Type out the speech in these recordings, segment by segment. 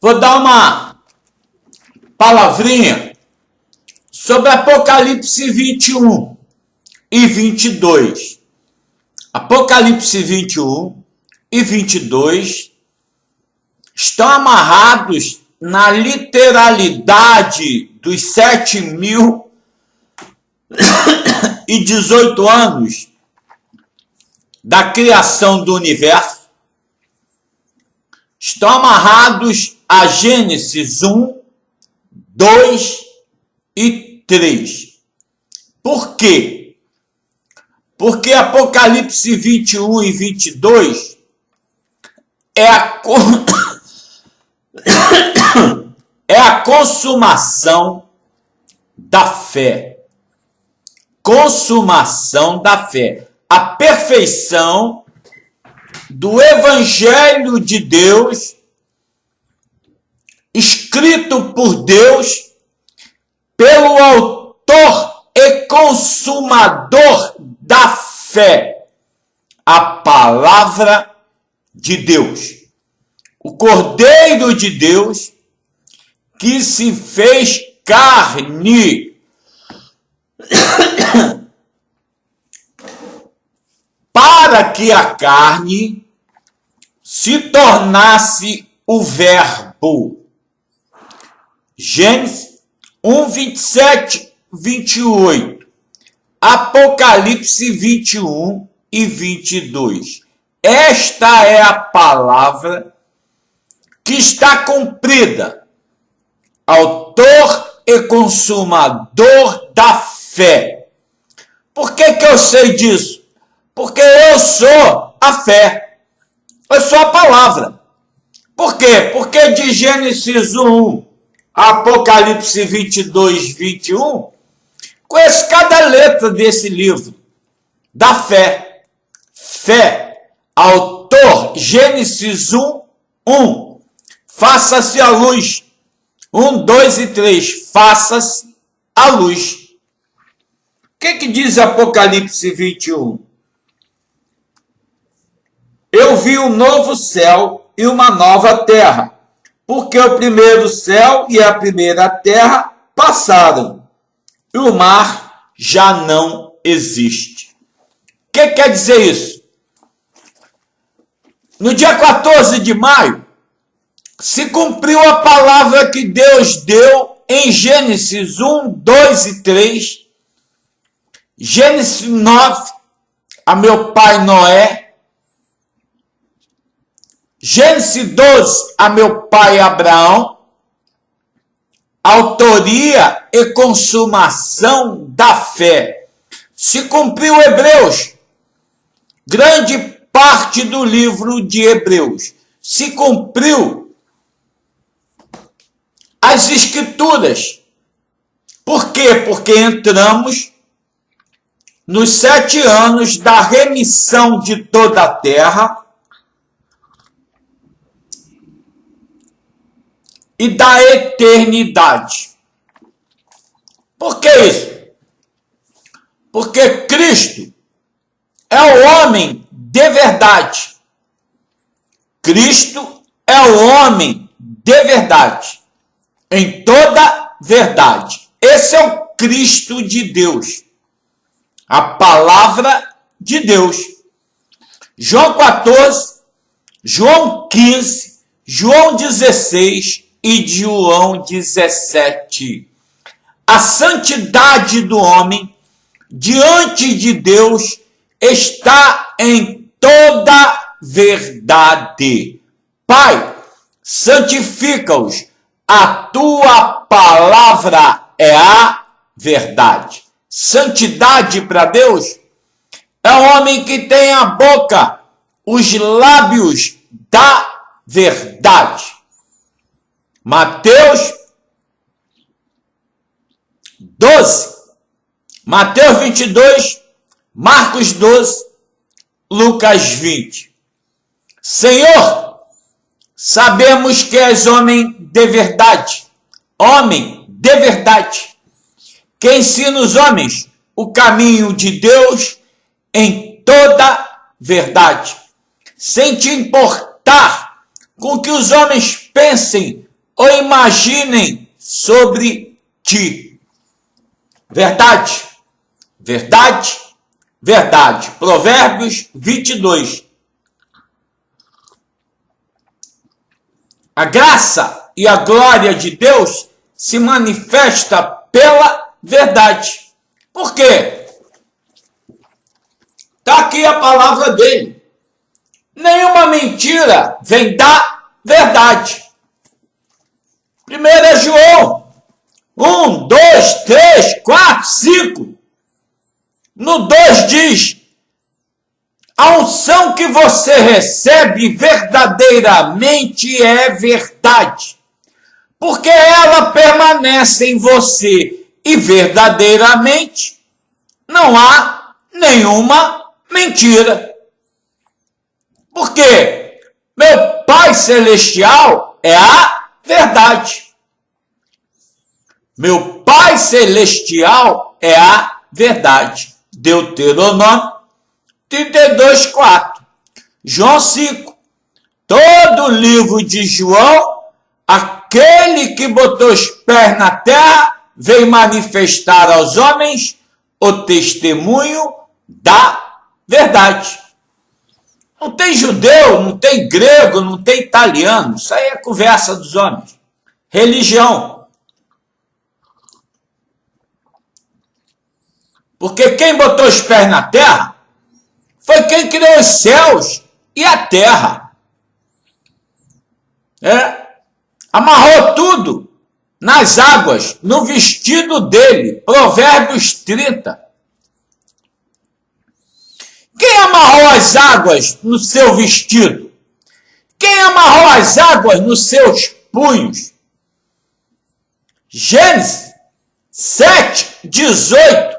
Vou dar uma palavrinha sobre Apocalipse 21 e 22. Apocalipse 21 e 22 estão amarrados na literalidade dos 7.018 anos da criação do universo. Estão amarrados a Gênesis 1, 2 e 3. Por quê? Porque Apocalipse 21 e 22 é a consumação da fé. Consumação da fé. A perfeição do Evangelho de Deus, escrito por Deus, pelo autor e consumador da fé, a palavra de Deus. O Cordeiro de Deus, que se fez carne para que a carne se tornasse o verbo. Gênesis 1, 27, 28. Apocalipse 21 e 22. Esta é a palavra que está cumprida. Autor e consumador da fé. Por que eu sei disso? Porque eu sou a fé. Eu sou a palavra. Por quê? Porque de Gênesis 1 a Apocalipse 22, 21, conheço cada letra desse livro. Da fé. Fé. Autor, Gênesis 1, 1. Faça-se a luz. 1, 2 e 3. Faça-se a luz. O que diz Apocalipse 21? Eu vi um novo céu e uma nova terra, porque o primeiro céu e a primeira terra passaram, e o mar já não existe. O que quer dizer isso? No dia 14 de maio, se cumpriu a palavra que Deus deu em Gênesis 1, 2 e 3, Gênesis 9, a meu pai Noé, Gênesis 12, a meu pai Abraão, autoria e consumação da fé. Se cumpriu Hebreus, grande parte do livro de Hebreus. Se cumpriu as Escrituras. Por quê? Porque entramos nos 7 anos da remissão de toda a terra e da eternidade. Por que isso? Porque Cristo é o homem de verdade. Cristo é o homem de verdade. Em toda verdade. Esse é o Cristo de Deus. A palavra de Deus. João 14, João 15, João 16 e João 17. A santidade do homem diante de Deus está em toda verdade. Pai, santifica-os. A tua palavra é a verdade. Santidade para Deus é o homem que tem a boca, os lábios da verdade. Mateus 12, Mateus 22, Marcos 12, Lucas 20. Senhor, sabemos que és homem de verdade, que ensina os homens o caminho de Deus em toda verdade, sem te importar com que os homens pensem ou imaginem sobre ti. Verdade, verdade, verdade. Provérbios 22. A graça e a glória de Deus se manifesta pela verdade. Por quê? Está aqui a palavra dele. Nenhuma mentira vem da verdade. 1 João 1, 2, 3, 4, 5. No 2 diz: a unção que você recebe verdadeiramente é verdade, porque ela permanece em você e verdadeiramente não há nenhuma mentira. Porque meu Pai Celestial é a verdade. Meu Pai Celestial é a verdade. Deuteronômio 32, 4. João 5. Todo o livro de João, aquele que botou os pés na terra, veio manifestar aos homens o testemunho da verdade. Não tem judeu, não tem grego, não tem italiano. Isso aí é conversa dos homens. Religião. Porque quem botou os pés na terra foi quem criou os céus e a terra. Amarrou tudo nas águas, no vestido dele. Provérbios 30. Quem amarrou as águas no seu vestido? Quem amarrou as águas nos seus punhos? Gênesis 7, 18.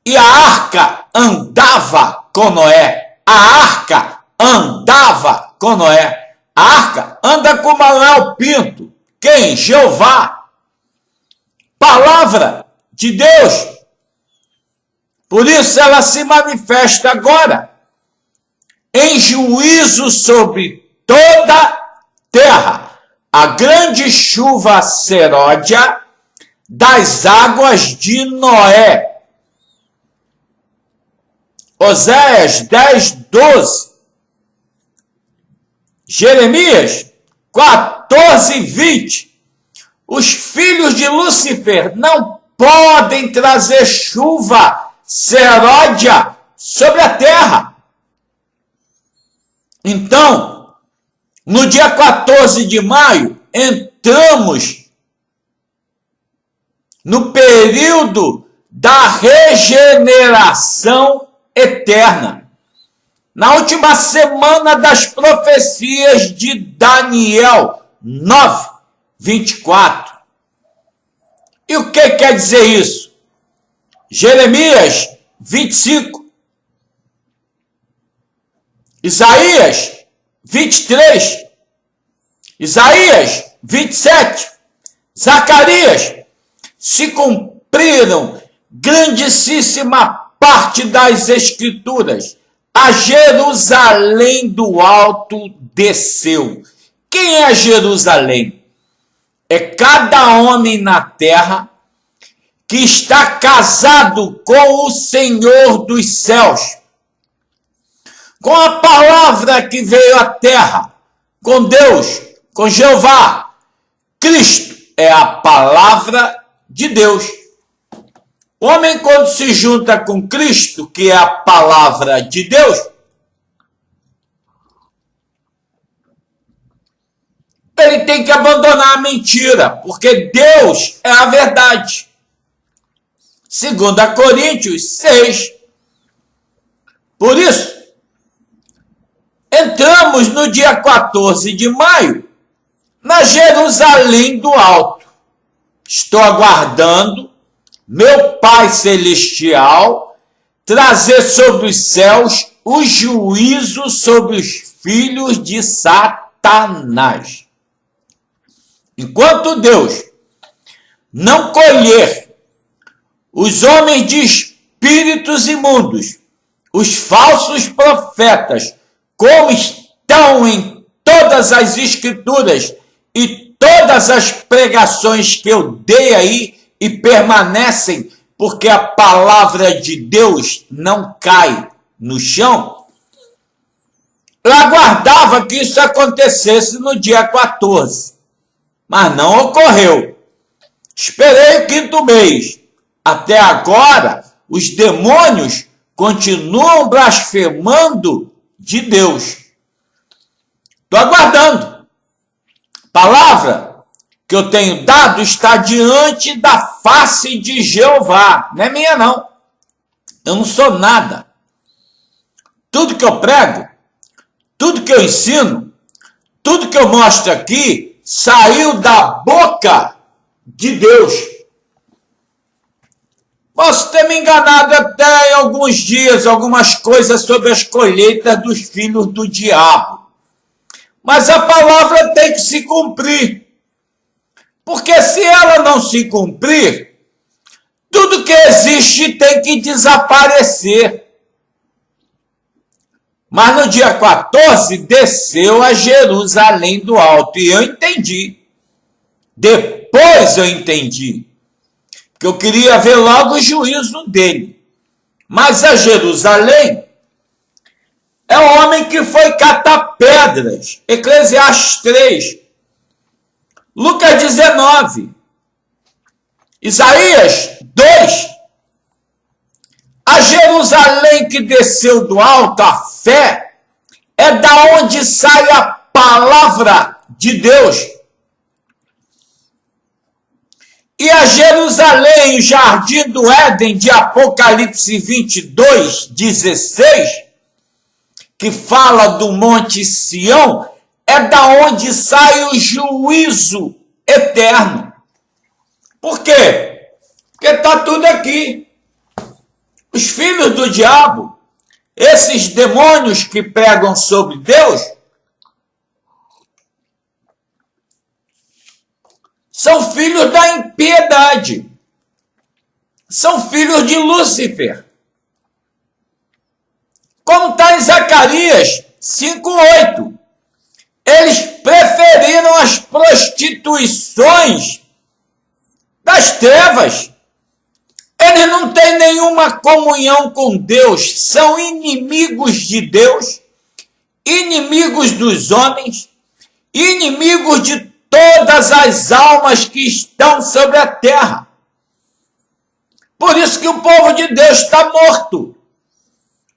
E a arca andava com Noé. A arca andava com Noé. A arca anda com Manuel Pinto. Quem? Jeová. Palavra de Deus. Por isso ela se manifesta agora em juízo sobre toda a terra. A grande chuva seródia das águas de Noé. Oséias 10, 12. Jeremias 14, 20. Os filhos de Lúcifer não podem trazer chuva seródia sobre a terra. Então, no dia 14 de maio, entramos no período da regeneração eterna. Na última semana das profecias de Daniel 9, 24. E o que quer dizer isso? Jeremias 25. Isaías 23. Isaías 27. Zacarias. Se cumpriram grandíssima parte das Escrituras. A Jerusalém do alto desceu. Quem é Jerusalém? É cada homem na terra que está casado com o Senhor dos céus, com a palavra que veio à terra, com Deus, com Jeová. Cristo é a palavra de Deus. O homem, quando se junta com Cristo, que é a palavra de Deus, ele tem que abandonar a mentira, porque Deus é a verdade. 2 Coríntios 6. Por isso, entramos no dia 14 de maio, na Jerusalém do alto. Estou aguardando meu Pai Celestial trazer sobre os céus o juízo sobre os filhos de Satanás. Enquanto Deus não colher os homens de espíritos imundos, os falsos profetas, como estão em todas as Escrituras, e todas as pregações que eu dei aí e permanecem, porque a palavra de Deus não cai no chão, eu aguardava que isso acontecesse no dia 14, mas não ocorreu. Esperei o 5º mês. Até agora, os demônios continuam blasfemando de Deus. Estou aguardando. A palavra que eu tenho dado está diante da face de Jeová. Não é minha, não. Eu não sou nada. Tudo que eu prego, tudo que eu ensino, tudo que eu mostro aqui, saiu da boca de Deus. Posso ter me enganado até em alguns dias, algumas coisas sobre as colheitas dos filhos do diabo. Mas a palavra tem que se cumprir. Porque se ela não se cumprir, tudo que existe tem que desaparecer. Mas no dia 14, desceu a Jerusalém do alto. E eu entendi. Depois eu entendi. Que eu queria ver logo o juízo dele. Mas a Jerusalém é o homem que foi catar pedras. Eclesiastes 3. Lucas 19. Isaías 2. A Jerusalém que desceu do alto, a fé, é da onde sai a palavra de Deus. E a Jerusalém, o jardim do Éden, de Apocalipse 22, 16, que fala do Monte Sião, é da onde sai o juízo eterno. Por quê? Porque está tudo aqui. Os filhos do diabo, esses demônios que pregam sobre Deus, são filhos da impiedade. São filhos de Lúcifer. Como está em Zacarias 5:8. Eles preferiram as prostituições das trevas. Eles não têm nenhuma comunhão com Deus. São inimigos de Deus, inimigos dos homens, inimigos de todas as almas que estão sobre a terra. Por isso que o povo de Deus está morto.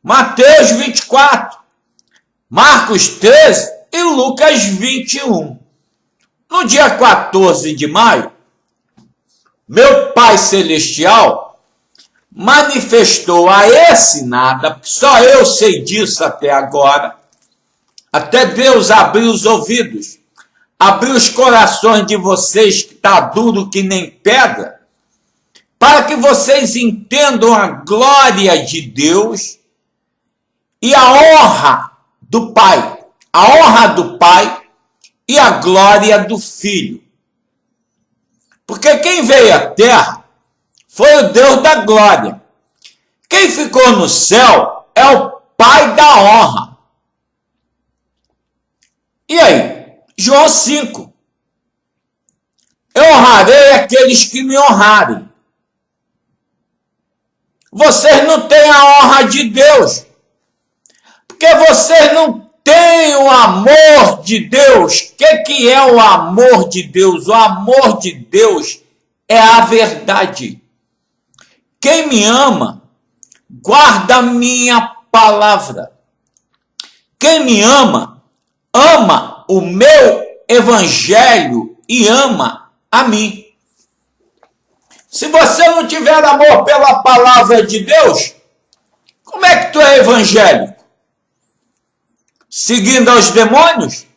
Mateus 24, Marcos 13 e Lucas 21. No dia 14 de maio, meu Pai Celestial manifestou a esse nada, porque só eu sei disso até agora, até Deus abrir os ouvidos, abrir os corações de vocês que está duro que nem pedra, para que vocês entendam a glória de Deus e a honra do Pai. A honra do Pai e a glória do Filho. Porque quem veio à terra foi o Deus da glória. Quem ficou no céu é o Pai da honra. E aí? João 5. Eu honrarei aqueles que me honrarem. Vocês não têm a honra de Deus. Porque vocês não têm o amor de Deus. O que é o amor de Deus? O amor de Deus é a verdade. Quem me ama, guarda a minha palavra. Quem me ama, ama o meu evangelho e ama a mim. Se você não tiver amor pela palavra de Deus, como é que tu é evangélico? Seguindo aos demônios?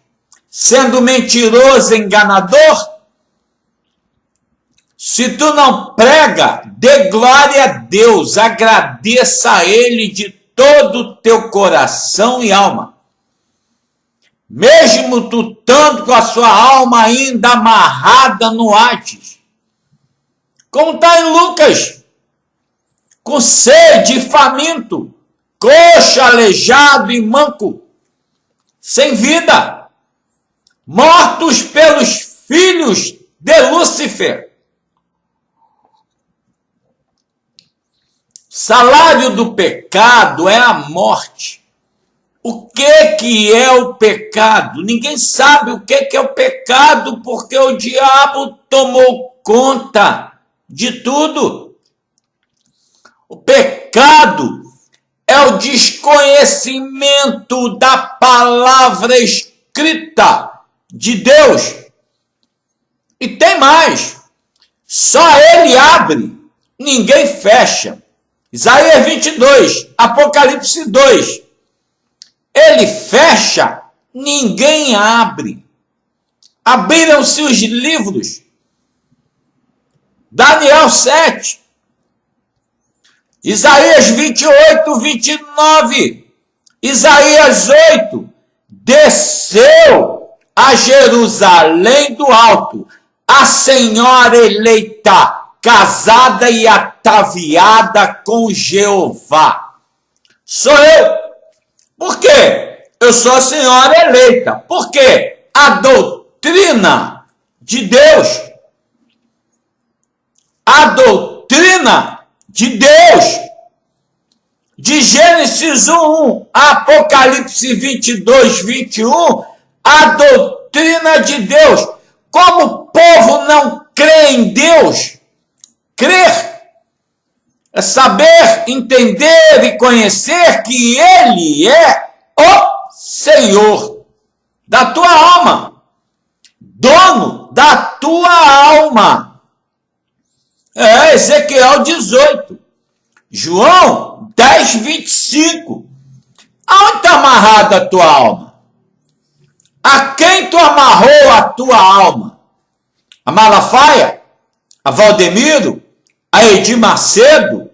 Sendo mentiroso, enganador? Se tu não prega, dê glória a Deus, agradeça a Ele de todo o teu coração e alma. Mesmo tu estando com a sua alma ainda amarrada no Hades. Como está em Lucas, com sede e faminto, coxo, aleijado e manco, sem vida, mortos pelos filhos de Lúcifer. Salário do pecado é a morte. O que é o pecado? Ninguém sabe o que é o pecado, porque o diabo tomou conta de tudo. O pecado é o desconhecimento da palavra escrita de Deus. E tem mais. Só ele abre, ninguém fecha. Isaías 22, Apocalipse 2. Ele fecha, ninguém abre. Abriram-se os livros. Daniel 7. Isaías 28, 29. Isaías 8. Desceu a Jerusalém do alto a senhora eleita, casada e ataviada com Jeová. Sou eu. Por quê? Eu sou a senhora eleita. Porque a doutrina de Deus, de Gênesis 1, Apocalipse 22, 21, a doutrina de Deus. Como o povo não crê em Deus, crer é saber, entender e conhecer que Ele é o Senhor da tua alma, dono da tua alma. Ezequiel 18, João 10, 25. Aonde está amarrada a tua alma? A quem tu amarrou a tua alma? A Malafaia? A Valdemiro? A Edir Macedo?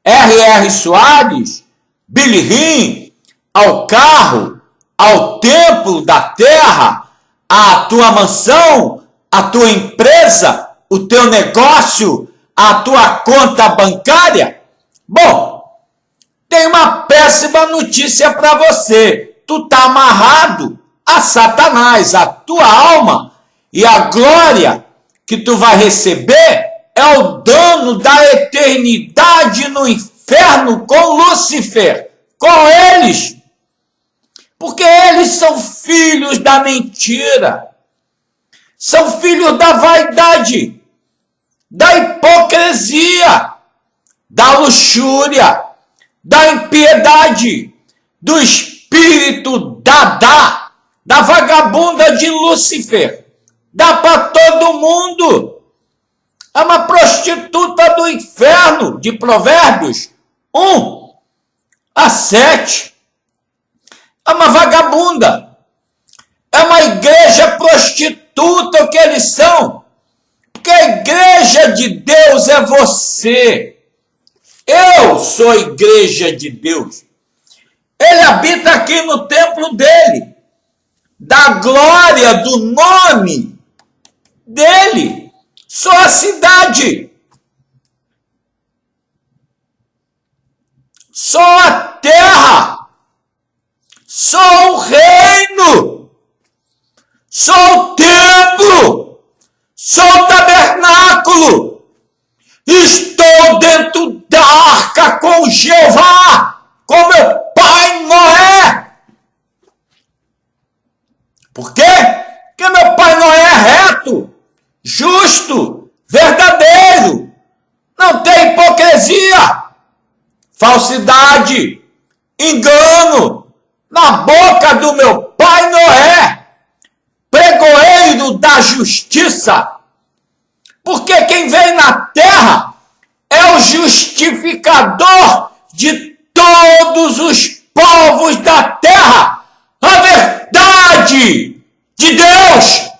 R.R. Soares? Billy Rim? Ao carro? Ao templo da terra? A tua mansão? A tua empresa? O teu negócio? A tua conta bancária? Bom, tem uma péssima notícia para você. Tu está amarrado a Satanás, a tua alma, e a glória que tu vai receber é o dano da eternidade no inferno com Lúcifer, com eles. Porque eles são filhos da mentira, são filhos da vaidade, da hipocrisia, da luxúria, da impiedade, do espírito da vagabunda de Lúcifer. Dá para todo mundo. É uma prostituta do inferno, de Provérbios 1 a 7. É uma vagabunda. É uma igreja prostituta o que eles são. Porque a igreja de Deus é você. Eu sou a igreja de Deus. Ele habita aqui no templo dele, da glória do nome dele. Sou a cidade, sou a terra, sou o reino, sou o templo, sou o tabernáculo. Estou dentro da arca com Jeová, com meu pai Noé. Por quê? Porque meu pai Noé é reto, justo, verdadeiro. Não tem hipocrisia, falsidade, engano na boca do meu pai Noé, pregoeiro da justiça. Porque quem vem na terra é o justificador de todos os povos da terra. A verdade de Deus.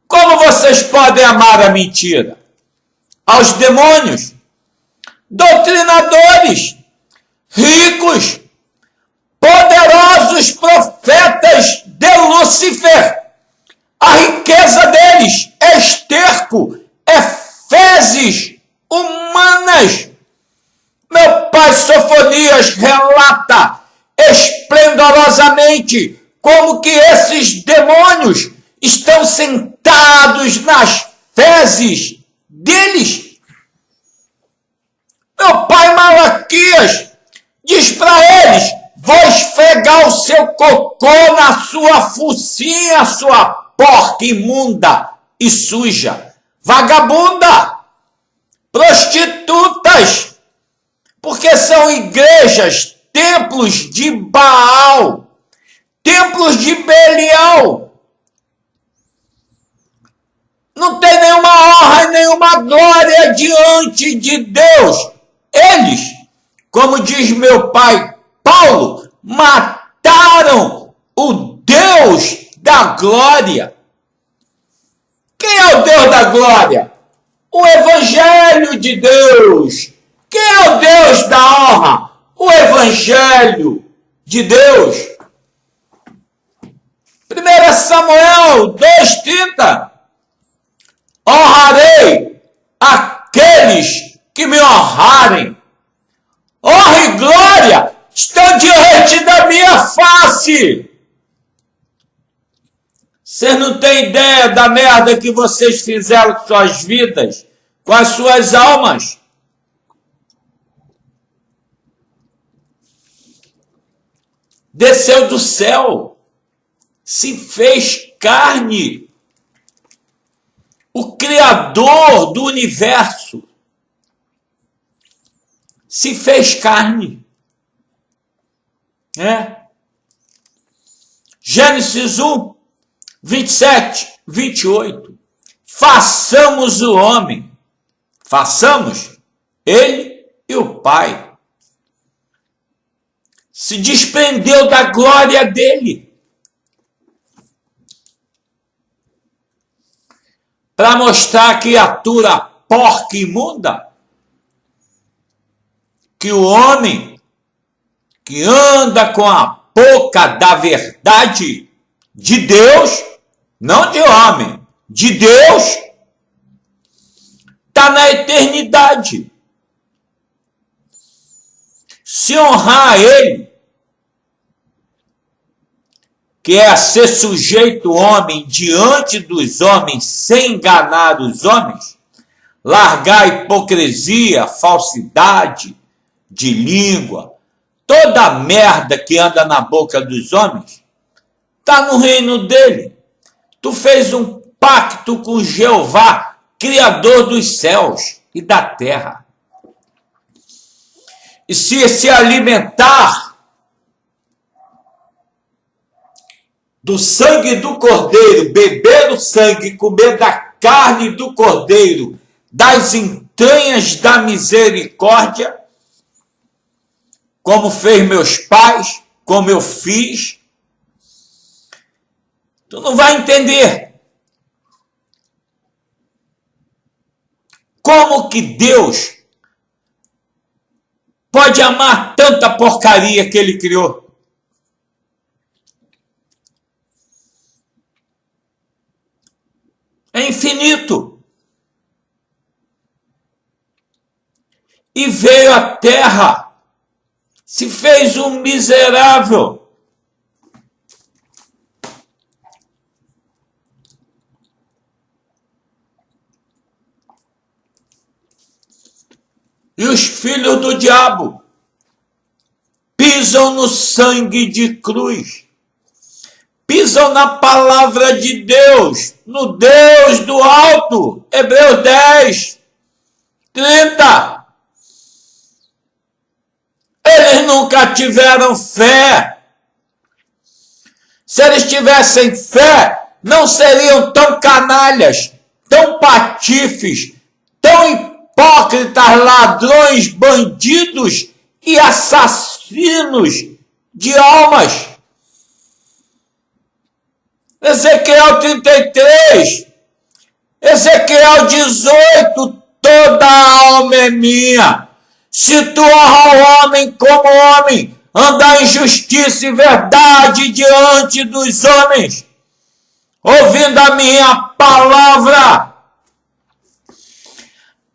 Como vocês podem amar a mentira? Aos demônios, doutrinadores, ricos, poderosos profetas de Lúcifer. A riqueza deles é esterco, é fezes humanas. Meu pai Sofonias relata esplendorosamente como que esses demônios estão sentados nas fezes deles. Meu pai Malaquias diz para eles: vou esfregar o seu cocô na sua focinha, sua porca imunda e suja, vagabunda, prostitutas, porque são igrejas, templos de Baal, templos de Belial. Não tem nenhuma honra e nenhuma glória diante de Deus. Eles, como diz meu pai Paulo, mataram o Deus da glória. Quem é o Deus da glória? O Evangelho de Deus. Quem é o Deus da honra? O Evangelho de Deus. 1 Samuel 2,30. Honrarei aqueles que me honrarem. Honra e glória estão diante da minha face. Vocês não têm ideia da merda que vocês fizeram com suas vidas, com as suas almas. Desceu do céu, se fez carne. O Criador do universo se fez carne. Gênesis 1, 27, 28. Façamos o homem. Façamos ele e o Pai. Se desprendeu da glória dele para mostrar a criatura porca e imunda que o homem que anda com a boca da verdade de Deus, não de homem, de Deus, está na eternidade. Se honrar ele, que é ser sujeito homem diante dos homens, sem enganar os homens, largar a hipocrisia, falsidade de língua, toda a merda que anda na boca dos homens, está no reino dele. Tu fez um pacto com Jeová, Criador dos céus e da terra. E se alimentar do sangue do cordeiro, beber o sangue, comer da carne do cordeiro, das entranhas da misericórdia, como fez meus pais, como eu fiz, tu não vai entender como que Deus pode amar tanta porcaria que ele criou. É infinito. E veio à terra, se fez um miserável. E os filhos do diabo pisam no sangue de cruz. Pisam na palavra de Deus, no Deus do alto. Hebreus 10, 30. Eles nunca tiveram fé. Se eles tivessem fé, não seriam tão canalhas, tão patifes, tão hipócritas, ladrões, bandidos e assassinos de almas. Ezequiel 33, Ezequiel 18, toda a alma é minha. Se tu honra o homem como homem, andar em justiça e verdade diante dos homens, ouvindo a minha palavra,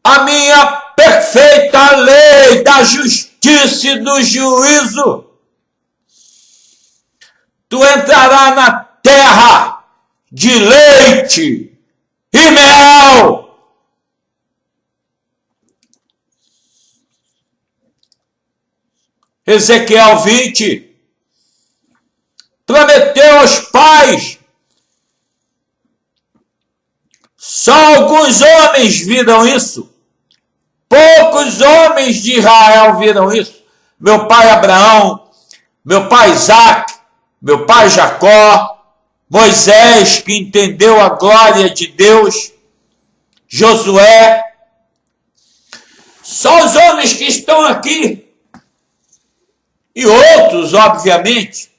a minha perfeita lei da justiça e do juízo, tu entrarás na terra de leite e mel. Ezequiel 20 prometeu aos pais. Só alguns homens viram isso. Poucos homens de Israel viram isso. Meu pai Abraão, meu pai Isaac, meu pai Jacó, Moisés, que entendeu a glória de Deus, Josué. Só os homens que estão aqui. E outros, obviamente,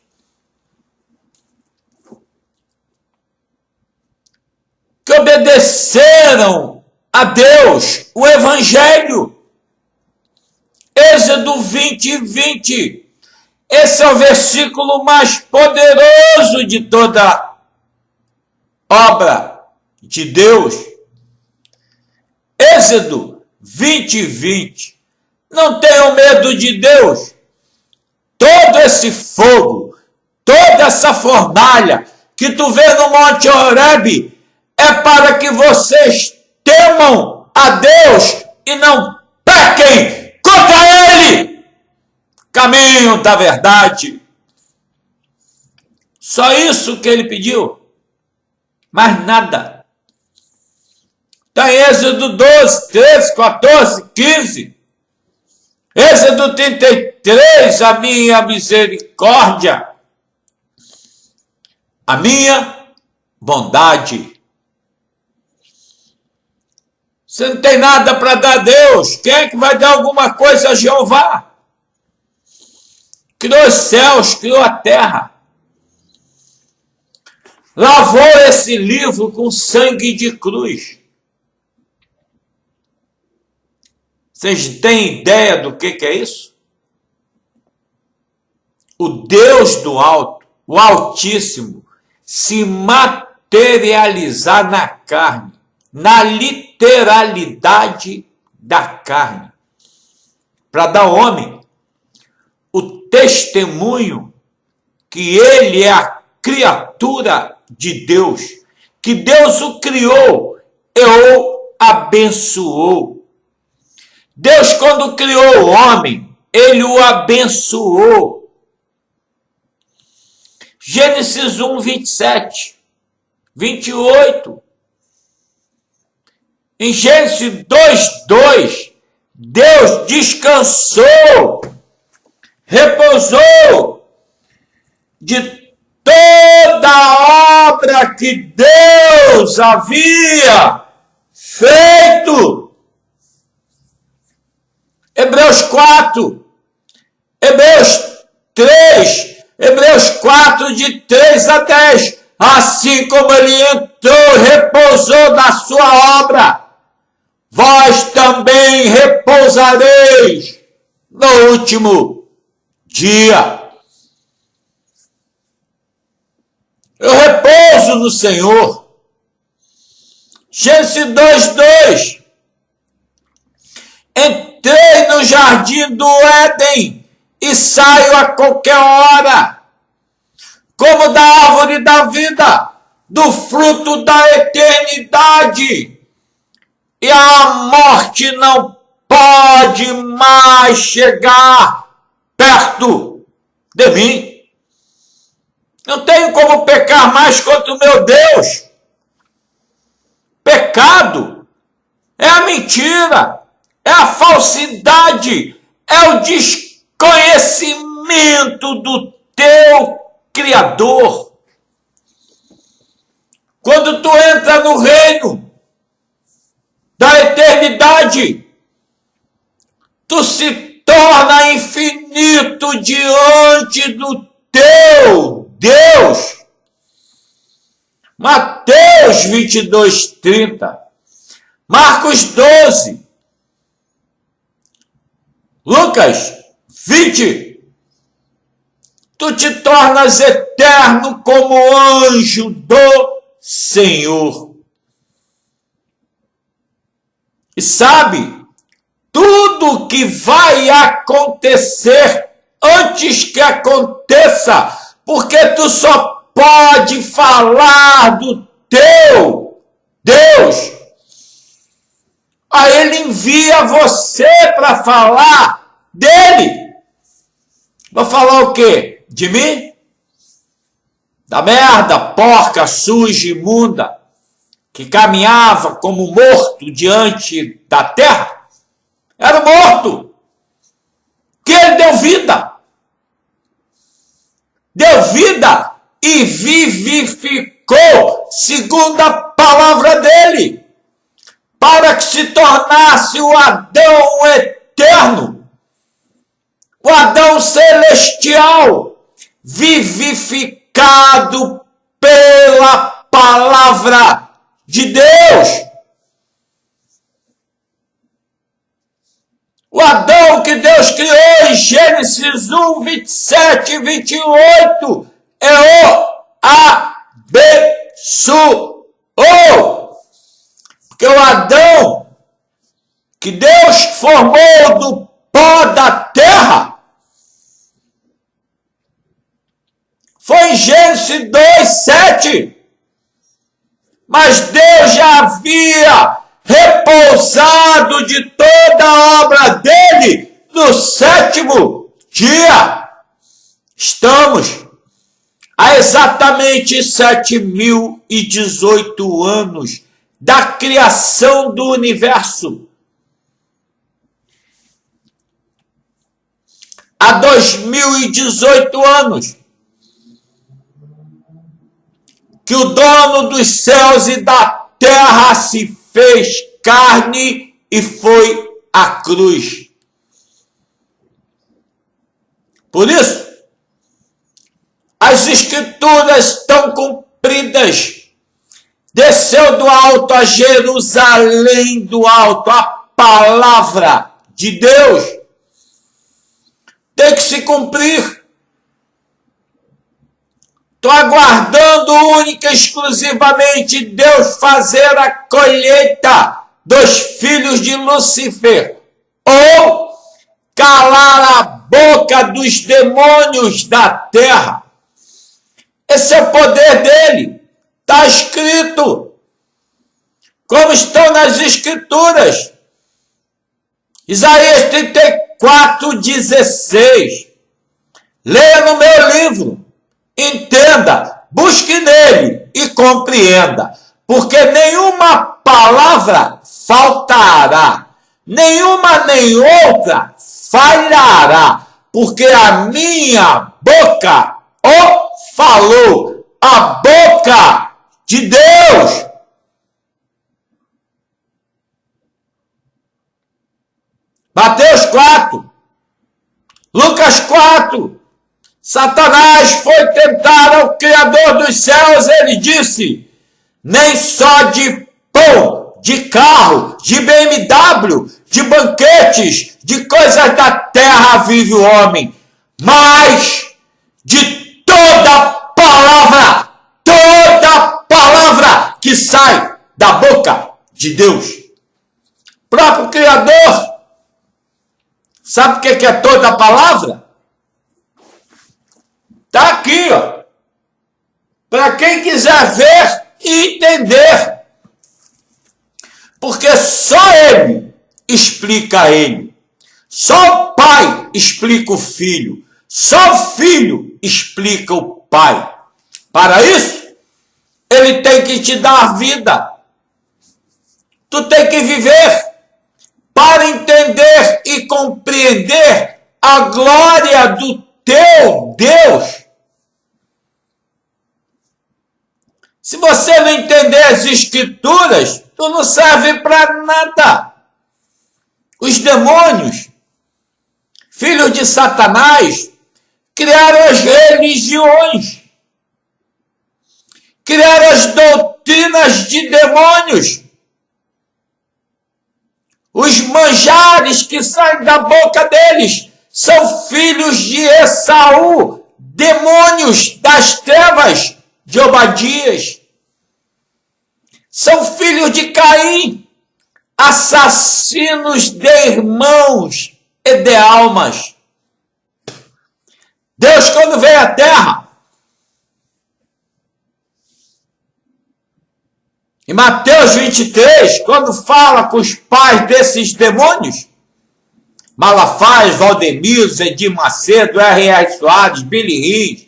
que obedeceram a Deus, o Evangelho. Êxodo 20:20. Esse é o versículo mais poderoso de toda obra de Deus. Êxodo 20:20. Não tenham medo de Deus. Todo esse fogo, toda essa fornalha que tu vê no Monte Horebe é para que vocês temam a Deus e não pequem contra Ele. Caminho da verdade. Só isso que ele pediu. Mais nada. Está em Êxodo 12, 13, 14, 15. Êxodo 33, a minha misericórdia, a minha bondade. Você não tem nada para dar a Deus. Quem é que vai dar alguma coisa a Jeová? Criou os céus, criou a terra. Lavou esse livro com sangue de cruz. Vocês têm ideia do que é isso? O Deus do alto, o Altíssimo, se materializar na carne, na literalidade da carne, para dar ao homem o testemunho que ele é a criatura de Deus, que Deus o criou e o abençoou. Deus, quando criou o homem, ele o abençoou. Gênesis 1, 27, 28. Em Gênesis 2, 2, Deus descansou, repousou de toda a obra que Deus havia feito. Hebreus 4, Hebreus 3, Hebreus 4, de 3 a 10. Assim como ele entrou, repousou da sua obra, vós também repousareis no último dia. Eu repouso no Senhor. Gênesis 2, 2. Entrei no jardim do Éden e saio a qualquer hora, como da árvore da vida, do fruto da eternidade, e a morte não pode mais chegar perto de mim. Não tenho como pecar mais contra o meu Deus. Pecado é a mentira, é a falsidade, é o desconhecimento do teu Criador. Quando tu entra no reino da eternidade, tu se torna infinito diante do teu Deus. Mateus 22, 30. Marcos 12. Lucas 20. Tu te tornas eterno como anjo do Senhor. E sabe, tudo que vai acontecer antes que aconteça, porque tu só pode falar do teu Deus. Aí ele envia você para falar dele. Vou falar o quê? De mim? Da merda, porca, suja, imunda, que caminhava como morto diante da terra? Era morto. Que ele deu vida. Deu vida e vivificou, segundo a palavra dele, para que se tornasse o Adão eterno, o Adão celestial, vivificado pela palavra de Deus. O Adão que Deus criou em Gênesis 1, 27 e 28 é o abençoou. Porque o Adão que Deus formou do pó da terra foi em Gênesis 2, 7. Mas Deus já havia repousado de toda a obra dele no sétimo dia. Estamos há exatamente 7.018 anos da criação do universo. Há 2018 anos que o dono dos céus e da terra se fez carne e foi à cruz. Por isso, as escrituras estão cumpridas. Desceu do alto a Jerusalém do alto, a palavra de Deus tem que se cumprir. Estou aguardando única e exclusivamente Deus fazer a colheita dos filhos de Lúcifer, ou calar a boca dos demônios da terra. Esse é o poder dele. Está escrito, como estão nas escrituras. Isaías 34, 16. Leia no meu livro. Entenda, busque nele e compreenda, porque nenhuma palavra faltará, nenhuma nem outra falhará, porque a minha boca o falou, a boca de Deus. Mateus 4, Lucas 4, Satanás foi tentar ao Criador dos céus, ele disse, nem só de pão, de carro, de BMW, de banquetes, de coisas da terra vive o homem, mas de toda palavra que sai da boca de Deus. O próprio Criador, sabe o que é toda palavra? Está aqui, ó. Para quem quiser ver e entender. Porque só ele explica ele. Só o pai explica o filho. Só o filho explica o pai. Para isso, ele tem que te dar vida. Tu tem que viver para entender e compreender a glória do teu Deus. Se você não entender as escrituras, tu não serve para nada. Os demônios, filhos de Satanás, criaram as religiões, criaram as doutrinas de demônios. Os manjares que saem da boca deles são filhos de Esaú, demônios das trevas, de Obadias. São filhos de Caim, assassinos de irmãos e de almas. Deus, quando veio à terra, Em Mateus 23, quando fala com os pais desses demônios, Malafaia, Valdemiro, Edir Macedo, R.R. Soares, Billy Rins,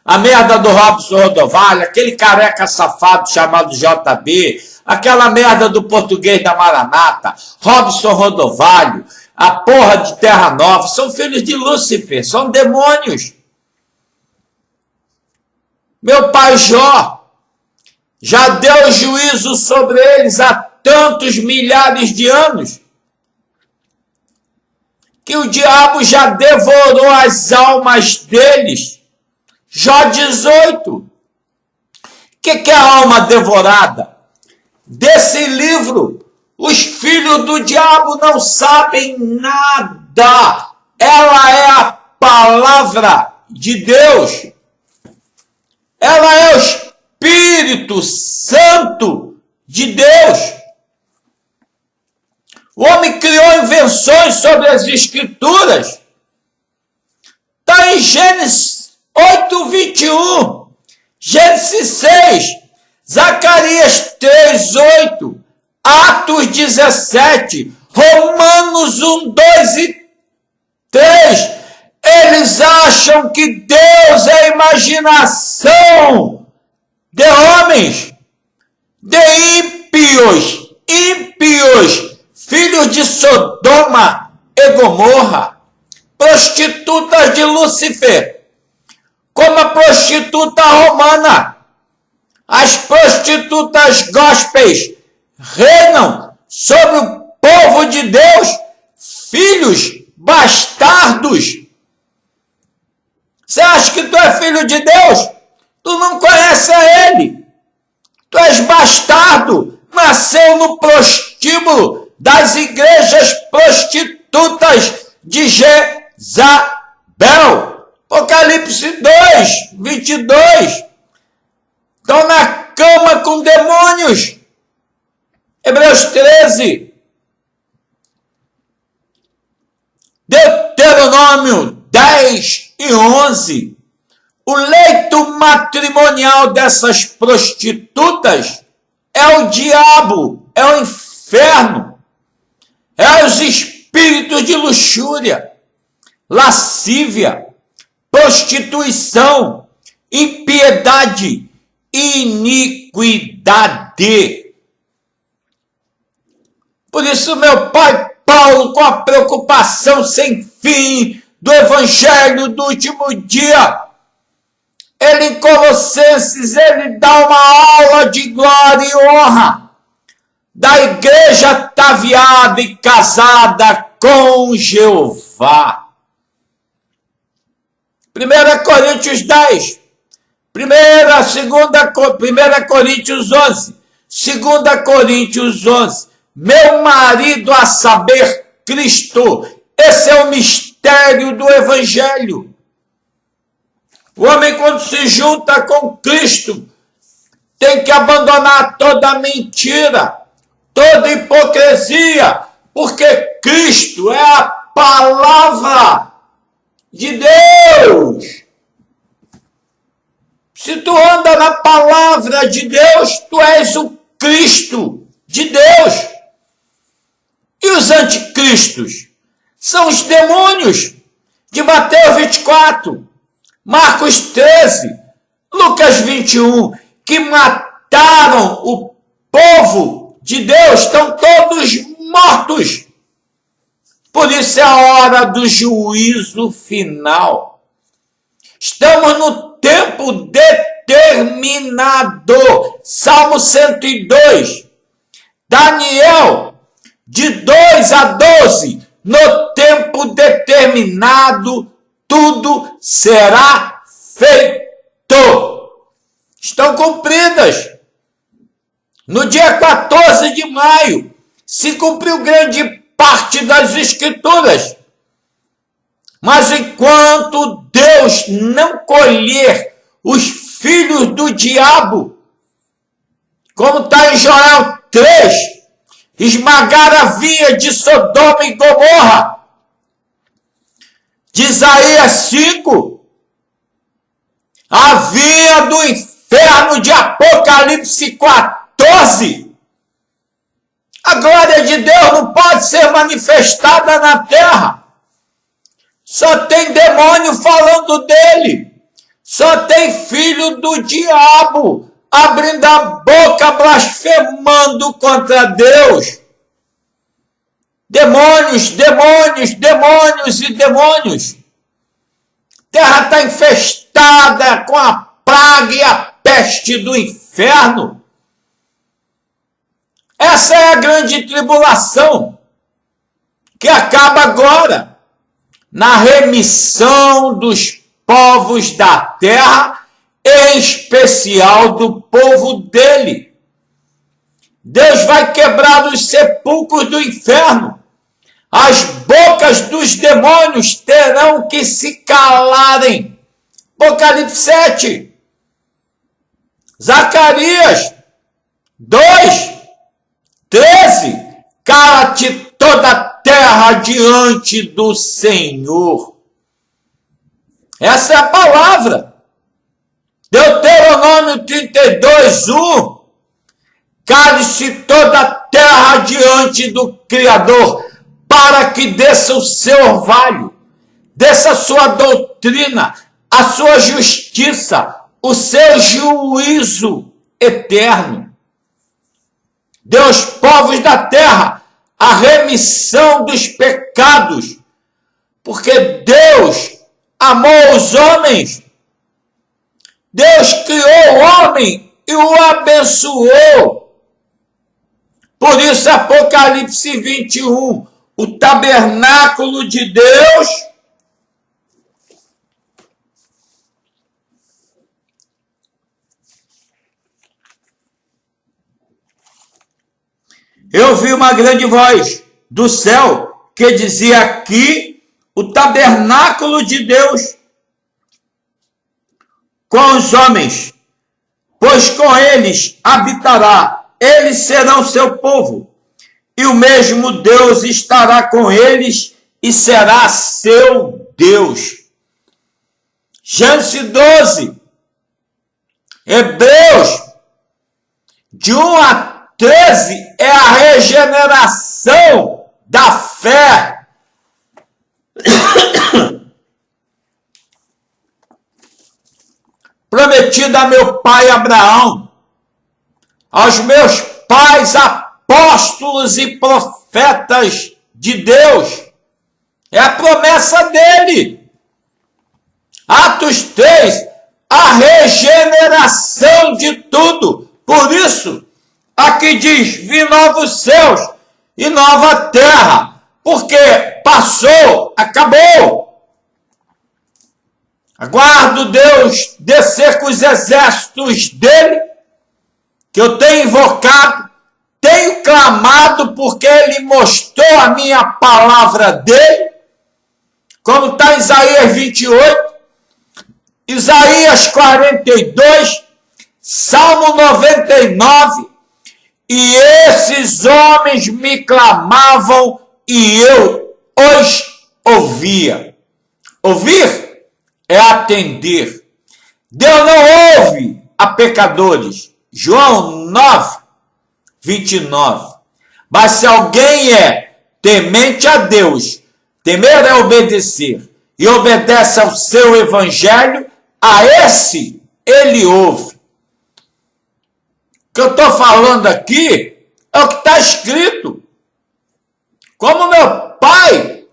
a merda do Robson Rodovalho, aquele careca safado chamado JB, aquela merda do português da Maranata, Robson Rodovalho, a porra de Terra Nova, são filhos de Lúcifer, são demônios. Meu pai Jó já deu juízo sobre eles há tantos milhares de anos, que o diabo já devorou as almas deles. Jó 18. O que é a alma devorada? Desse livro, os filhos do diabo não sabem nada. Ela é a palavra de Deus. Ela é o Espírito Santo de Deus. O homem criou invenções sobre as Escrituras. Está em Gênesis 8:21, Gênesis 6, Zacarias 3:8, Atos 17, Romanos 1:2 e 3. Eles acham que Deus é a imaginação de homens, de ímpios, filhos de Sodoma e Gomorra, prostitutas de Lúcifer, como a prostituta romana. As prostitutas gospels reinam sobre o povo de Deus, filhos bastardos. Você acha que tu é filho de Deus? Tu não conhece a Ele. Tu és bastardo, nasceu no prostíbulo das igrejas prostitutas de Jezabel. Apocalipse 2:22. Estão na cama com demônios. Hebreus 13. Deuteronômio 10:11. O leito matrimonial dessas prostitutas é o diabo, é o inferno, é os espíritos de luxúria, lascívia, prostituição, impiedade, iniquidade. Por isso, meu pai Paulo, com a preocupação sem fim do evangelho do último dia, ele em Colossenses, ele dá uma aula de glória e honra da igreja ataviada e casada com Jeová. 1 Coríntios 10, 1 Coríntios 11, 2 Coríntios 11. Meu marido, a saber, Cristo. Esse é o mistério do Evangelho. O homem, quando se junta com Cristo, tem que abandonar toda mentira, toda hipocrisia, porque Cristo é a palavra de Deus. Se tu anda na palavra de Deus, tu és o Cristo de Deus. E os anticristos são os demônios de Mateus 24, Marcos 13, Lucas 21, que mataram o povo de Deus, estão todos mortos. Por isso é a hora do juízo final. Estamos no tempo determinado. Salmo 102. Daniel, de 2 a 12. No tempo determinado, tudo será feito. Estão cumpridas. No dia 14 de maio, se cumpriu grande parte das Escrituras. Mas enquanto Deus não colher os filhos do diabo, como está em Joel 3, esmagar a vinha de Sodoma e Gomorra, de Isaías 5, a vinha do inferno de Apocalipse 14, A glória de Deus não pode ser manifestada na terra. Só tem demônio falando dele. Só tem filho do diabo abrindo a boca, blasfemando contra Deus. Demônios, demônios, demônios e demônios. A terra está infestada com a praga e a peste do inferno. Essa é a grande tribulação que acaba agora na remissão dos povos da terra, em especial do povo dele. Deus vai quebrar os sepulcros do inferno. As bocas dos demônios terão que se calarem. Apocalipse 7. Zacarias 2, 13. Cala-te toda a terra diante do Senhor. Essa é a palavra. Deuteronômio 32, 1. Cale-se toda a terra diante do Criador, para que desça o seu orvalho, desça a sua doutrina, a sua justiça, o seu juízo eterno. Deus, povos da terra, a remissão dos pecados, porque Deus amou os homens. Deus criou o homem e o abençoou. Por isso, Apocalipse 21, o tabernáculo de Deus eu vi uma grande voz do céu que dizia: aqui o tabernáculo de Deus com os homens, pois com eles habitará, eles serão seu povo, e o mesmo Deus estará com eles e será seu Deus. Gênesis 12, Hebreus, de 1 a 13, é a regeneração da fé. Prometida a meu pai Abraão, aos meus pais apóstolos e profetas de Deus. É a promessa dele. Atos 3, a regeneração de tudo. Por isso, aqui diz: vi novos céus e nova terra, porque passou, acabou. Aguardo Deus descer com os exércitos dele, que eu tenho invocado, tenho clamado, porque ele mostrou a minha palavra dele, como está em Isaías 28, Isaías 42, Salmo 99, e esses homens me clamavam e eu os ouvia. Ouvir é atender. Deus não ouve a pecadores. João 9, 29. Mas se alguém é temente a Deus, temer é obedecer, e obedece ao seu evangelho, a esse ele ouve. O que eu estou falando aqui é o que está escrito. Como meu pai,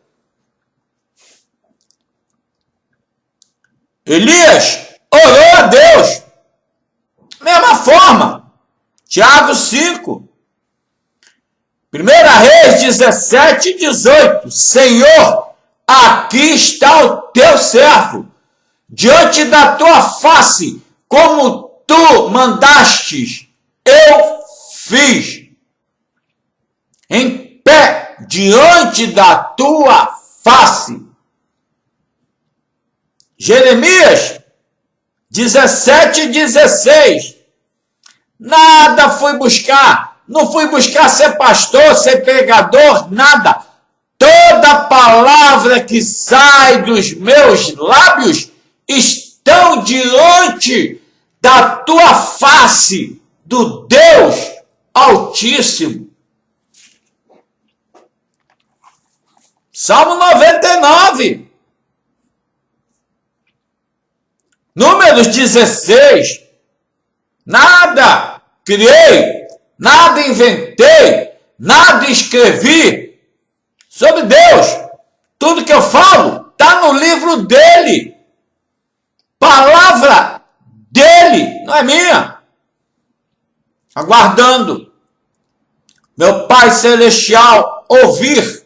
Elias, orou a Deus. Mesma forma, Tiago 5, 1 Reis 17, 18. Senhor, aqui está o teu servo, diante da tua face, como tu mandastes, eu fiz. Em pé, diante da tua face. Jeremias 17, 16. Nada fui buscar. Não fui buscar ser pastor, ser pregador, nada. Toda palavra que sai dos meus lábios estão diante da tua face, do Deus Altíssimo. Salmo 99. Números 16. Nada criei, nada inventei, nada escrevi sobre Deus. Tudo que eu falo está no livro dele. Palavra dele, não é minha. Aguardando meu Pai Celestial ouvir,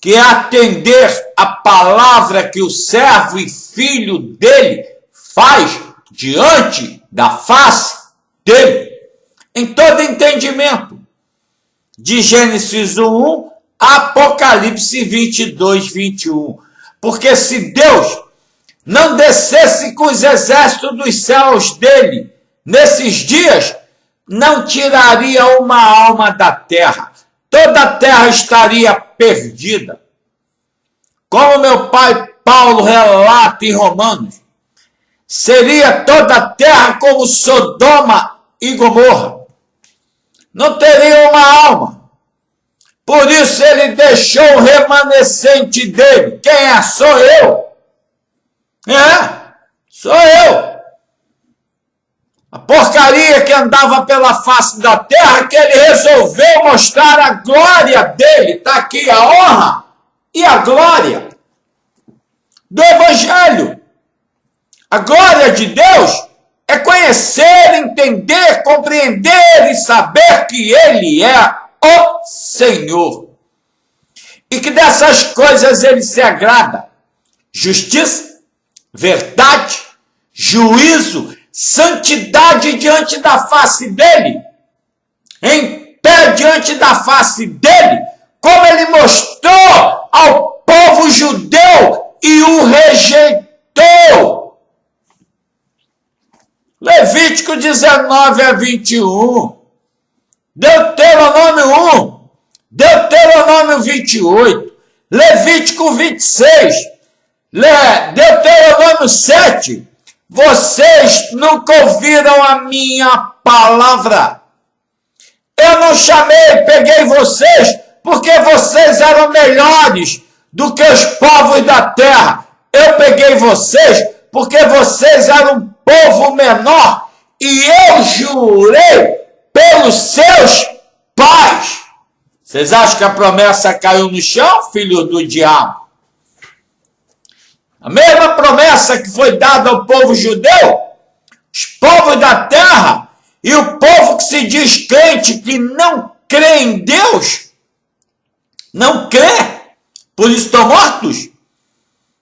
que é atender a palavra que o servo e filho dele faz diante da face dele, em todo entendimento, de Gênesis 1, Apocalipse 22, 21. Porque se Deus não descesse com os exércitos dos céus dele nesses dias, não tiraria uma alma da terra. Toda a terra estaria perdida. Como meu pai Paulo relata em Romanos, seria toda a terra como Sodoma e Gomorra. Não teria uma alma. Por isso ele deixou o remanescente dele. Quem é? Sou eu. Sou eu. A porcaria que andava pela face da terra, que ele resolveu mostrar a glória dele. Está aqui a honra e a glória do Evangelho. A glória de Deus é conhecer, entender, compreender e saber que Ele é o Senhor. E que dessas coisas Ele se agrada. Justiça, verdade, juízo, santidade diante da face dEle. Em pé diante da face dEle, como Ele mostrou ao povo judeu e o rejeitou. Levítico 19 a 21, Deuteronômio 1, Deuteronômio 28, Levítico 26, Deuteronômio 7. Vocês nunca ouviram a minha palavra. Eu não chamei, peguei vocês, porque vocês eram melhores do que os povos da terra. Eu peguei vocês porque vocês eram um povo menor, e eu jurei pelos seus pais. Vocês acham que a promessa caiu no chão, filho do diabo? A mesma promessa que foi dada ao povo judeu, os povos da terra, e o povo que se diz crente, que não crê em Deus, não crê, por isso estão mortos,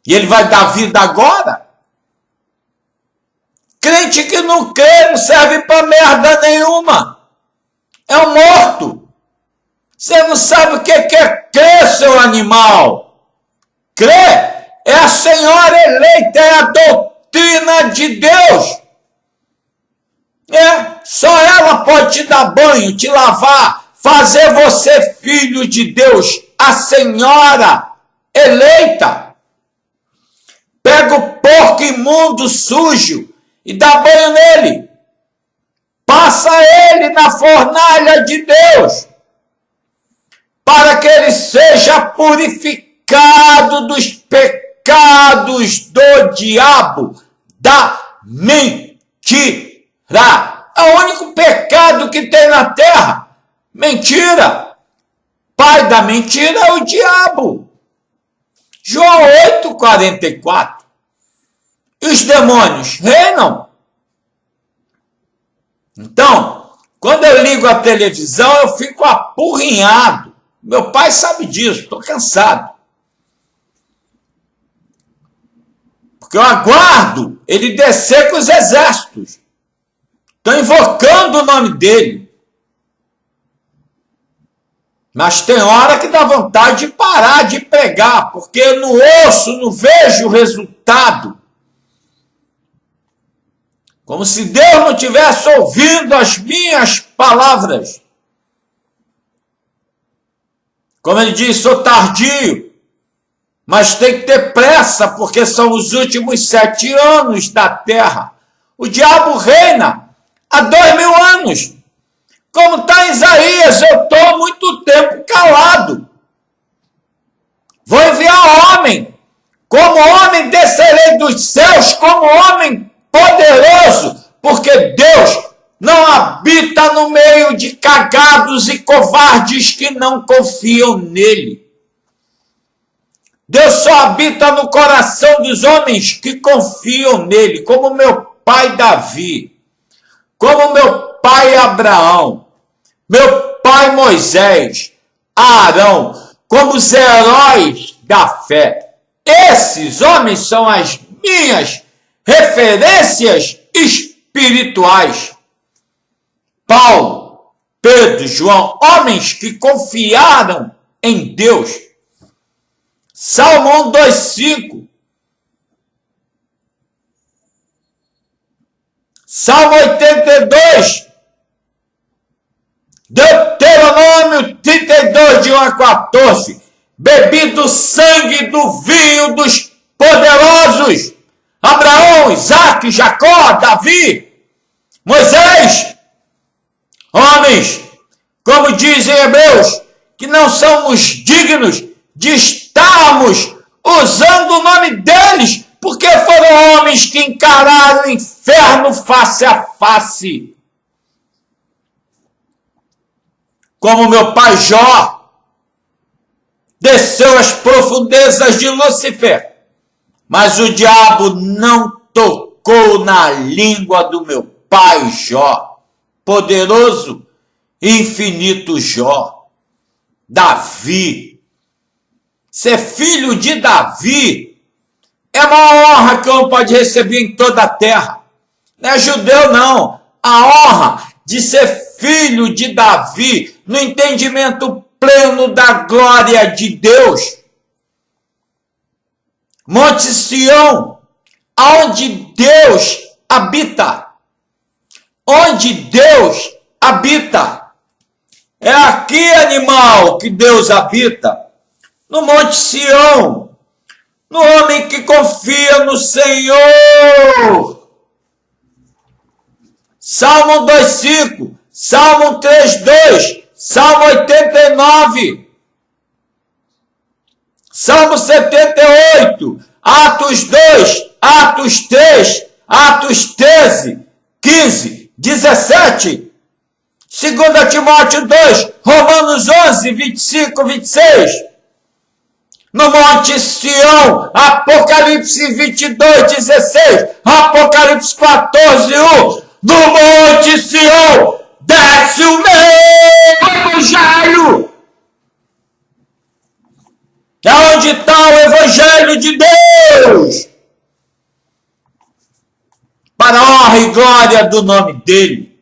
e ele vai dar vida agora. Crente que não crê não serve para merda nenhuma. É um morto. Você não sabe o que é crer, seu animal. Crer é a senhora eleita, é a doutrina de Deus. Só ela pode te dar banho, te lavar, fazer você filho de Deus. A senhora eleita. Pega o porco imundo, sujo, e dá banho nele. Passa ele na fornalha de Deus, para que ele seja purificado dos pecados do diabo, da mentira. É o único pecado que tem na terra. Mentira. Pai da mentira é o diabo. João 8, 44. E os demônios reinam. Então, quando eu ligo a televisão, eu fico apurrinhado. Meu pai sabe disso, estou cansado. Porque eu aguardo ele descer com os exércitos. Estou invocando o nome dele. Mas tem hora que dá vontade de parar de pregar, porque no ouço não vejo o resultado. Como se Deus não estivesse ouvindo as minhas palavras. Como ele diz, sou tardio, mas tem que ter pressa, porque são os últimos 7 anos da terra. O diabo reina há 2000 anos. Como está em Isaías, eu estou há muito tempo calado. como homem descerei dos céus, como homem poderoso, porque Deus não habita no meio de cagados e covardes que não confiam nele. Deus só habita no coração dos homens que confiam nele, como meu pai Davi, como meu pai Abraão, meu pai Moisés, Arão, como os heróis da fé. Esses homens são as minhas referências espirituais. Paulo, Pedro, João, homens que confiaram em Deus. Salmo 1, 2, 5. Salmo 82. Deuteronômio 32, de 1 a 14. Bebi do sangue do vinho dos poderosos. Abraão, Isaque, Jacó, Davi, Moisés. Homens, como dizem Hebreus, que não somos dignos de estarmos usando o nome deles, porque foram homens que encararam o inferno face a face. Como meu pai Jó desceu às profundezas de Lúcifer, mas o diabo não tocou na língua do meu pai Jó. Poderoso e infinito Jó. Davi. Ser filho de Davi é a maior honra que um pode receber em toda a terra. Não é judeu, não. A honra de ser filho de Davi, no entendimento pleno da glória de Deus. Monte Sião, onde Deus habita. Onde Deus habita. É aqui, animal, que Deus habita. No Monte Sião. No homem que confia no Senhor. Salmo 2,5. Salmo 3,2. Salmo 89. Salmo 78. Atos 2. Atos 3. Atos 13. 15. 17, 2 Timóteo 2, Romanos 11, 25, 26, no Monte Sião, Apocalipse 22, 16, Apocalipse 14, 1, no Monte Sião, desce o meu evangelho. É onde está o evangelho de Deus. Para a honra e glória do nome dele.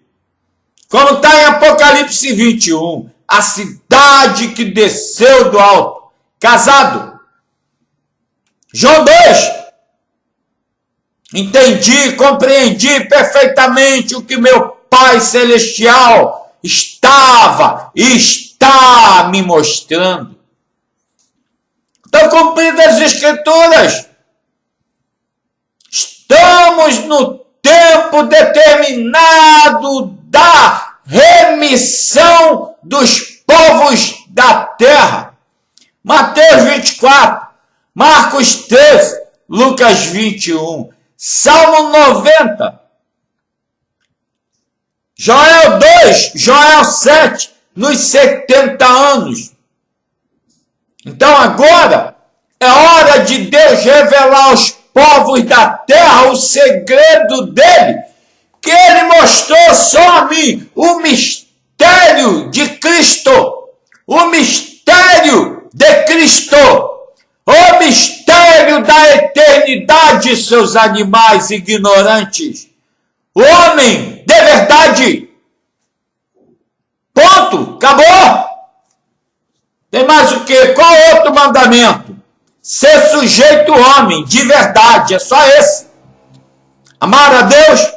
Como está em Apocalipse 21, a cidade que desceu do alto, casado. João 2, entendi, compreendi perfeitamente o que meu Pai Celestial estava e está me mostrando. Estão cumpridas as Escrituras. Estamos no tempo determinado da remissão dos povos da terra. Mateus 24, Marcos 13, Lucas 21, Salmo 90, Joel 2, Joel 7, nos 70 anos. Então agora é hora de Deus revelar aos povos da terra o segredo dele, que ele mostrou só a mim, o mistério de Cristo, o mistério de Cristo, o mistério da eternidade, seus animais ignorantes, o homem de verdade. Ponto, acabou. Tem mais o quê? Qual outro mandamento? Ser sujeito homem, de verdade, é só esse. Amar a Deus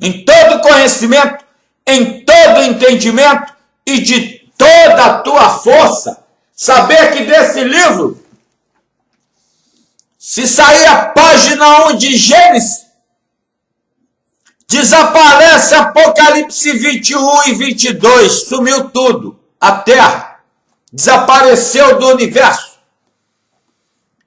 em todo conhecimento, em todo entendimento e de toda a tua força. Saber que desse livro, se sair a página 1 de Gênesis, desaparece Apocalipse 21 e 22, sumiu tudo, a terra desapareceu do universo.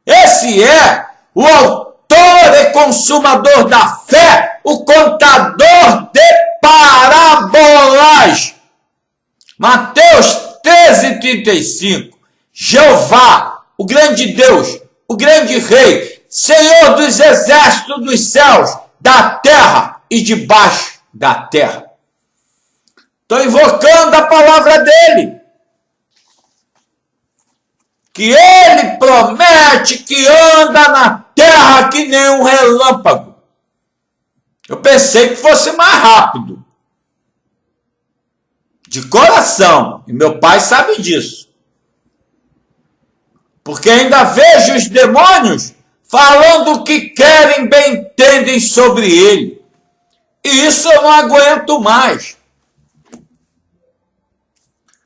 Esse é o autor e consumador da fé, o contador de parábolas. Mateus 13:35. Jeová, o grande Deus, o grande Rei, Senhor dos exércitos dos céus, da terra e debaixo da terra. Estou invocando a palavra dele, que ele promete que anda na terra que nem um relâmpago. Eu pensei que fosse mais rápido. De coração. E meu pai sabe disso. Porque ainda vejo os demônios falando o que querem, bem entendem sobre ele. E isso eu não aguento mais.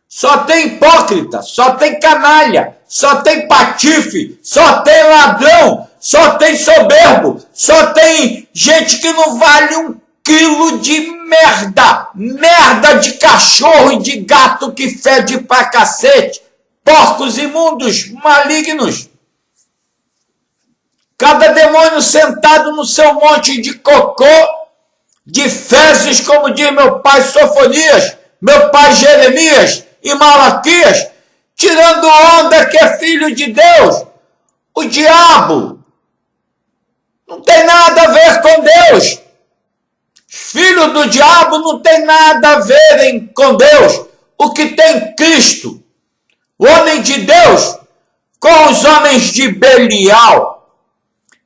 Só tem hipócrita, só tem canalha, só tem patife, só tem ladrão, só tem soberbo, só tem gente que não vale um quilo de merda. Merda de cachorro e de gato que fede pra cacete. Porcos imundos, malignos. Cada demônio sentado no seu monte de cocô, de fezes, como diz meu pai Sofonias, meu pai Jeremias e Malaquias, tirando onda que é filho de Deus. O diabo não tem nada a ver com Deus. Os filhos do diabo não tem nada a ver com Deus. O que tem Cristo, o homem de Deus, com os homens de Belial.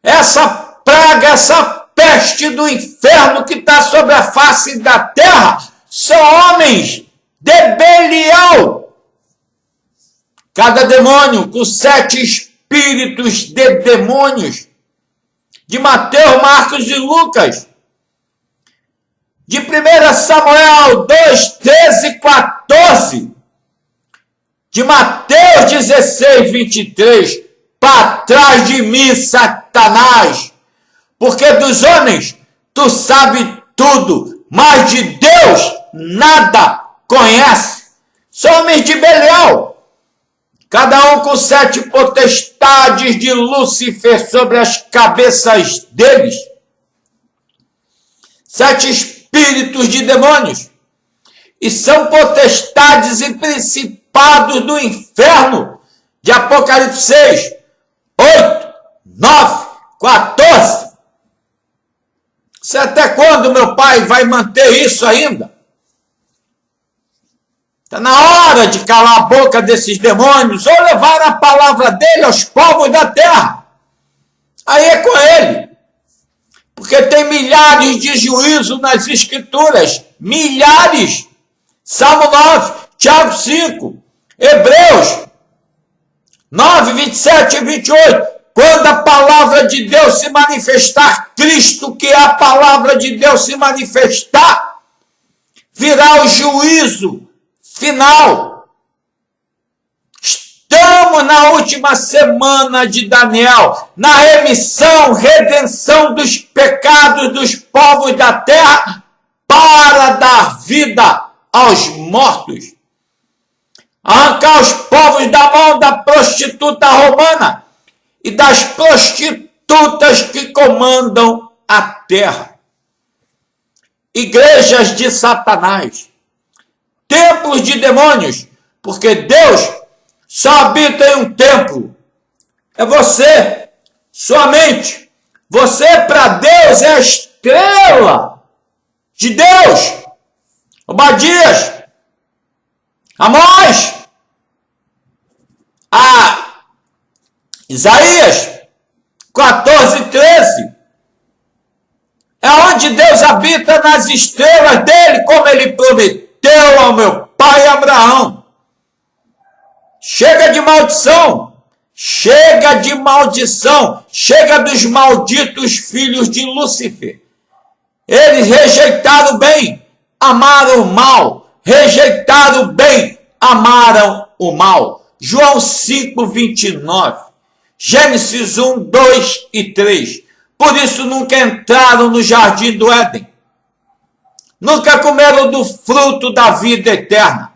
Essa praga, essa peste do inferno que está sobre a face da terra, são homens de Belial. Cada demônio com 7 espíritos de demônios. De Mateus, Marcos e Lucas. De 1 Samuel 2, 13, 14. De Mateus 16, 23. Para trás de mim, Satanás. Porque dos homens tu sabe tudo, mas de Deus nada conhece. São homens de Belial, cada um com 7 potestades de Lúcifer sobre as cabeças deles. 7 espíritos de demônios. E são potestades e principados do inferno. De Apocalipse 6, 8, 9, 14. Isso até quando meu pai vai manter isso ainda? Está na hora de calar a boca desses demônios ou levar a palavra dele aos povos da terra. Aí é com ele. Porque tem milhares de juízos nas escrituras. Milhares. Salmo 9, Tiago 5, Hebreus 9, 27 e 28. Quando a palavra de Deus se manifestar, Cristo, que é a palavra de Deus, se manifestar, virá o juízo final. Estamos na última semana de Daniel, na remissão, redenção dos pecados dos povos da terra, para dar vida aos mortos. Arrancar os povos da mão da prostituta romana e das prostitutas que comandam a terra. Igrejas de Satanás, templos de demônios, porque Deus só habita em um templo. É você, sua mente. Você para Deus é a estrela de Deus. Obadias, Amós, Isaías 14, 13. É onde Deus habita, nas estrelas dele, como ele prometeu ao meu pai Abraão. Chega de maldição. Chega de maldição. Chega dos malditos filhos de Lúcifer. Eles rejeitaram o bem, amaram o mal. Rejeitaram o bem, amaram o mal. João 5, 29. Gênesis 1, 2 e 3. Por isso nunca entraram no jardim do Éden. Nunca comeram do fruto da vida eterna.